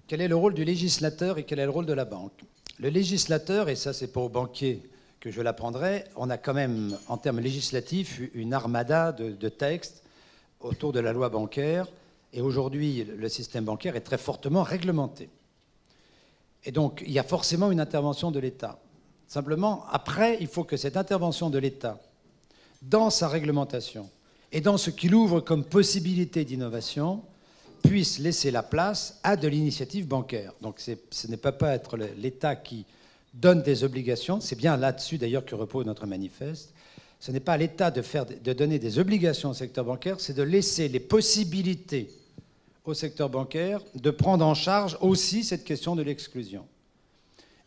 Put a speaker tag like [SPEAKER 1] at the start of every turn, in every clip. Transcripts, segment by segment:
[SPEAKER 1] quel est le rôle du législateur et quel est le rôle de la banque? Le législateur, et ça c'est pas aux banquiers que je l'apprendrai, on a quand même, en termes législatifs, une armada de textes autour de la loi bancaire. Et aujourd'hui, le système bancaire est très fortement réglementé. Et donc, il y a forcément une intervention de l'État. Simplement, après, il faut que cette intervention de l'État, dans sa réglementation et dans ce qu'il ouvre comme possibilité d'innovation, puisse laisser la place à de l'initiative bancaire. Donc ce n'est pas être l'État qui donne des obligations, c'est bien là-dessus d'ailleurs que repose notre manifeste. Ce n'est pas à l'État de donner des obligations au secteur bancaire, c'est de laisser les possibilités au secteur bancaire de prendre en charge aussi cette question de l'exclusion.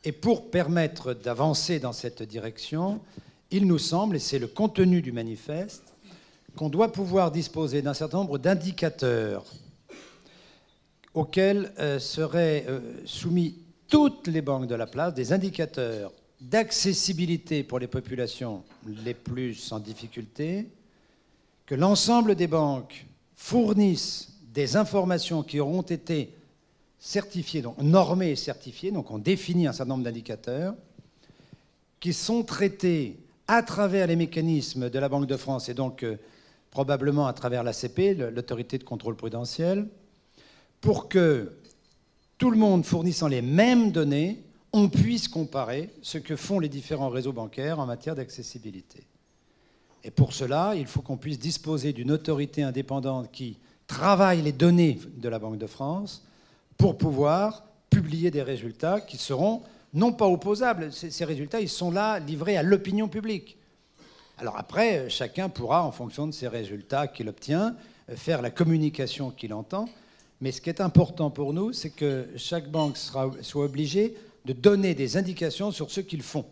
[SPEAKER 1] Et pour permettre d'avancer dans cette direction, il nous semble, et c'est le contenu du manifeste, qu'on doit pouvoir disposer d'un certain nombre d'indicateurs auxquels seraient soumis toutes les banques de la place, des indicateurs d'accessibilité pour les populations les plus en difficulté, que l'ensemble des banques fournissent des informations qui auront été certifiées, donc normées et certifiées, donc on définit un certain nombre d'indicateurs, qui sont traités à travers les mécanismes de la Banque de France et donc probablement à travers l'ACP, l'autorité de contrôle prudentiel, pour que tout le monde fournissant les mêmes données, on puisse comparer ce que font les différents réseaux bancaires en matière d'accessibilité. Et pour cela, il faut qu'on puisse disposer d'une autorité indépendante qui travaille les données de la Banque de France pour pouvoir publier des résultats qui seront non pas opposables. Ces résultats, ils sont là, livrés à l'opinion publique. Alors après, chacun pourra, en fonction de ces résultats qu'il obtient, faire la communication qu'il entend. Mais ce qui est important pour nous, c'est que chaque banque soit obligée de donner des indications sur ce qu'ils font.